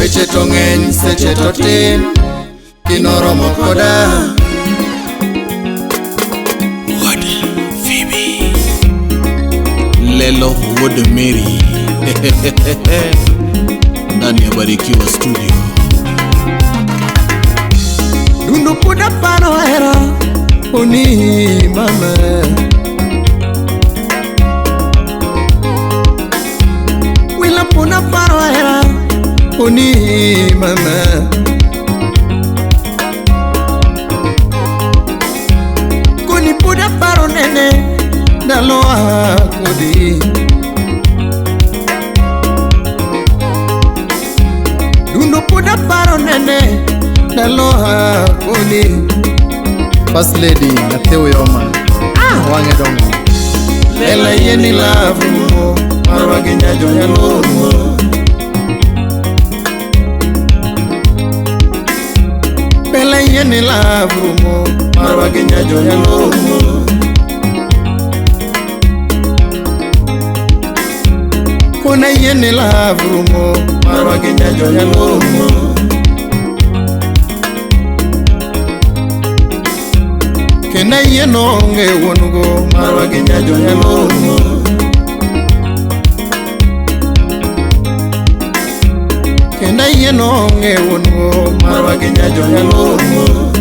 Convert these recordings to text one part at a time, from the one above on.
Weche to ng'eny seche to tin kinoromo koda Wuod Fibi Lelo Wuod Mary ndani ya Barikiwa Studio. Dundu puda paro era Oni mama Wila puda paro era Oni mama Kuni puda paro nene Daloa kodi Dundu puda paro nene Daloa kodi First lady Atewe Oma Wange dongo Lela yeni love mo Marwagi nyajo ya lomo Lela yeni love mo Marwagi nyajo ya lomo Kona yeni love mo Marwagi nyajo ya lomo Kena yeno nge wonugo Marwagi nyajo ya lomo Kena yeno nge wonugo Marwagi nyajo ya lomo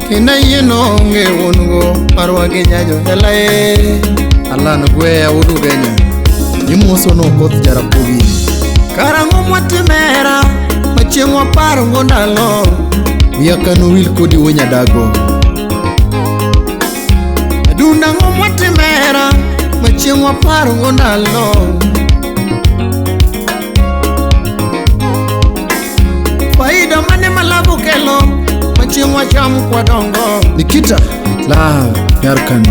Kena yeno nge wonugo Marwagi nyajo ya lae Alano gwe ya udu genya Imuso no Okoth Jarapogi Karango mwatimera Machengwa paro ngondalo Uyakano wil kodi wenya dago Adunda ngomwatimera Machengwa paro ngondalo Faida mane malabu kelo Machengwa chamu kwa dongo Nikita la yarkan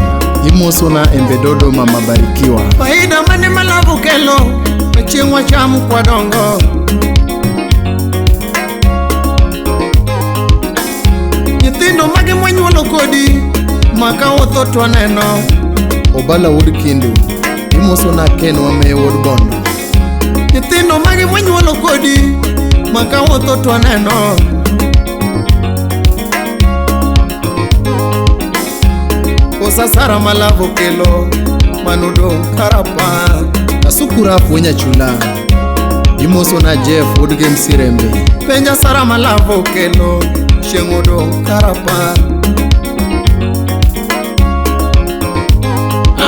Imoso na embedodo mama Barikiwa Faida mane malabu kelo Machengwa chamu kwa dongo Nyithindo mage mwenyuolo kodi Maka wotho twaneno Obala Wuod Kindu Imoso na Ken wame Wuod Bondo Nyithindo mage mwenyuolo kodi Maka wotho twaneno Osasara malavo kelo Manudo karapa Asukura wenya chula Imoso na Jeff Wuod Gemsirembe Penja sara malavo kelo Shengodo karapa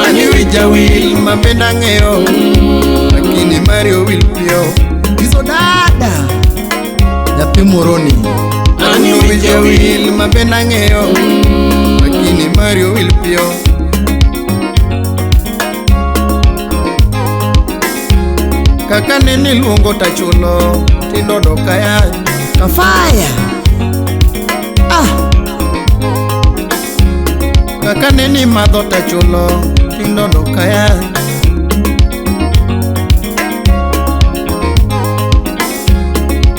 Ani wich jawil mapenda ng'eyo Lakini Mario wil pio Iso dada Nyathi moroni Ani wich jawil mapenda ng'eyo Lakini Mario wil pio Kaka neni luongo tachulo Tindo dokaya Kafaya Kaka neni madho tachulo Tindo dokaya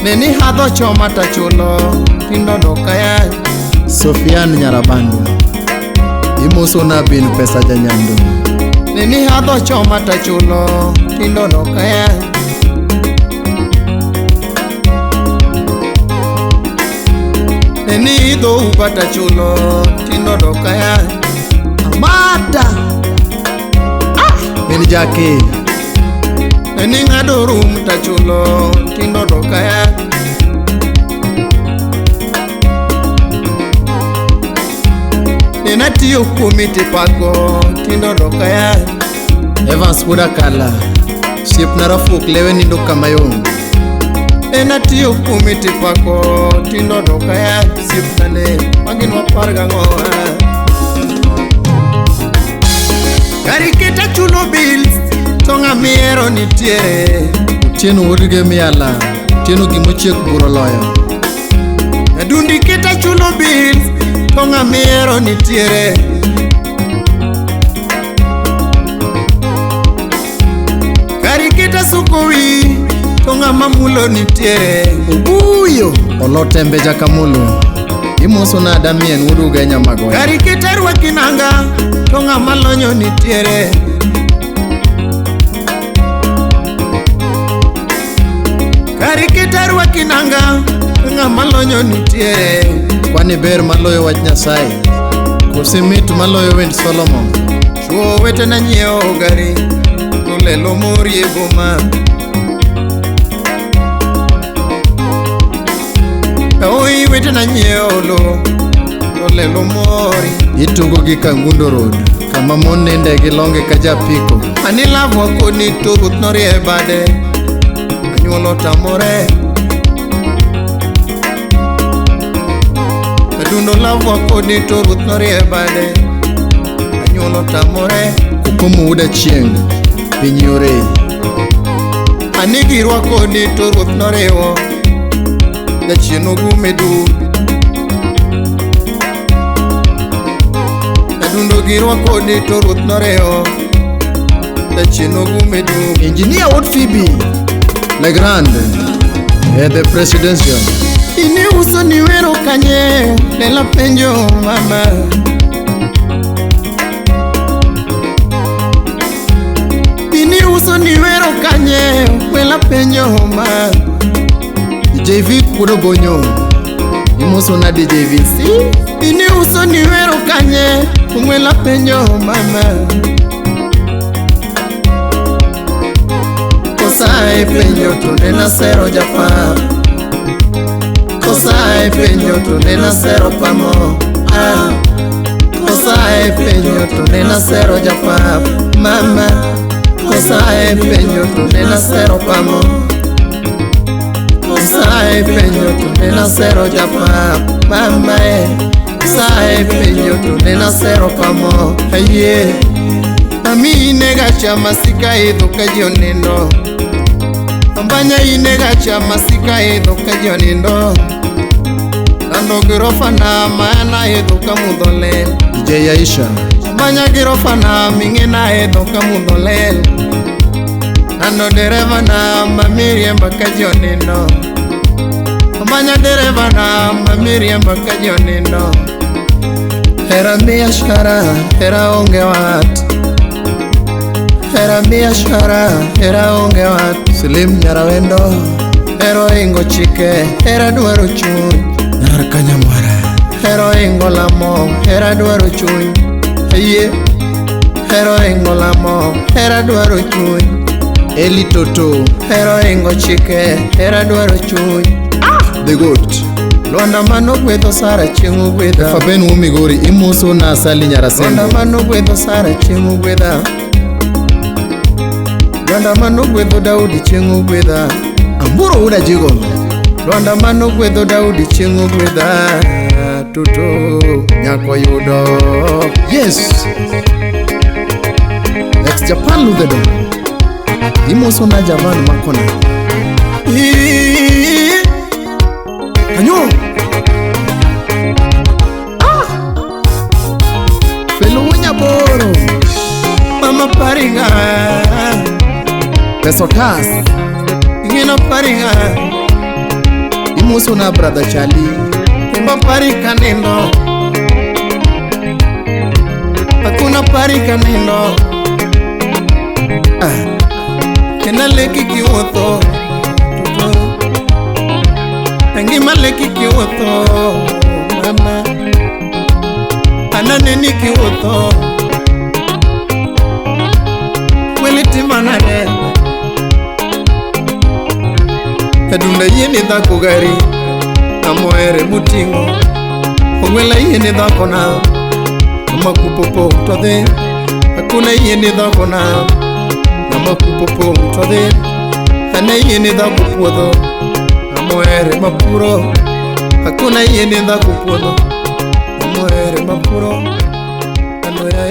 Neni hadho choma tachulo Tindo dokaya Sofian Nyarabandu Imoso na bin pesa janyandu Neni hadho choma tachulo Tindo dokaya Neni idho upata chulo Tindo dokaya Amata Neni jake Neni ngado rum tachulo Tindo dokaya Nena tiyo kumiti pako Tindo dokaya Evans Kuda Kala Ship narafuk lewe nindo kamayong Nena tiyo kumiti pako Tindo dokaya Sip nane Magin waparga ngoa Kariketa chulo bills Tonga miero nitiere Tieno Wuod miala Tieno gimochiek buro loyo Nadundi keta chulo bills Tonga miero nitiere Kariketa sukowi Tonga mamulo nitiere Ubuyo Olotembe jakamulo Imoso na Damien Wuod Genya magoya Kariketa rwakinanga Tonga malonyo nitiere lonyo nitie kwani ber maloyo wach Nyasaye kose mit maloyo wend Solomon. Chuo wetena nyieo gari to lelo morie boma, oi wetena nyieo lo to lelo mori. Itungo gi Kangundo Road kama mon ninde gi longe ka japiko. Ani lavwa koni to ruth norie bade, anyuolo tamore. Adundo lavwa koni to ruth norie bade, anyuolo tamore. Kukomo uda chieng piny yore, ani girwa koni to ruth noriwo, jachien ogume du. Adundo girwa koni to ruth noriwo, jachien ogume du. Engineer Wuod Fibi Le Grand the presidential. Ini uso ni wero kanye lela penjo mama, ini uso ni wero kanye lela penjo mama. JV kudo bonyo imoso na JV si. Ini uso ni wero kanye lela penjo mama. Kosae penjo to nena sero japa, kosae penjo to nena sero pamo. Kosae penjo to nena sero japa mama. Kosae penjo to nena sero pamo. Kosae penjo to nena sero japa mama. Kosae penjo to nena sero pamo. Aye ami nega chama sika edo kajonindo, ambanya inega chama sika edo kajonindo. Nando girofa na maana edo kamudolel. DJ Aisha ambanya girofa na mingena edo kamudolel. Nando dereva na mamiri mbaka jonindo, ambanya dereva na mamiri mbaka jonindo. Hera biashara hera onge wat, hera biashara hera onge wat. Slim Nyarawendo hero ingo chike hera dwaro chuny. Nar Kanyamwara hero ingo lamo hera dwaro chuny. Aye hero ingo lamo hera dwaro chuny. Eli Toto hero ingo chike hera dwaro chuny. The goat Lwanda mano gwedho Sara chieng' gwedha. Faben Migori imoso na Sali Nyarasembo. Lwanda mano gwedho Sara chieng' gwedha. Lwanda mano gwedho Daudi chieng' gwedha. Amburo uda jigo. Lwanda mano gwedho Daudi chieng' gwedha. Toto nyako yudo. Yes. Ex Japan ludedo. Imoso na Javan makona. Kanyo Felo Nyaboro Mama Paringa Pesotas Ingena Paringa Imoso na brother Charlie Mama Paringa nendo, hakuna Paringa nendo. Kena leki kiwoto Tangi maleki kiwoto mama, ananeni kiwoto weliti manade. Kadunda yeni dhako gari amoere mutingo, ongwela yeni dhako na amakupopo mtodhe. Hakuna yeni dhako na amakupopo mtodhe. Hane yeni dhako puodho amoere mapuro. Hakuna yeni dhako puodho amoere mapuro. Anoya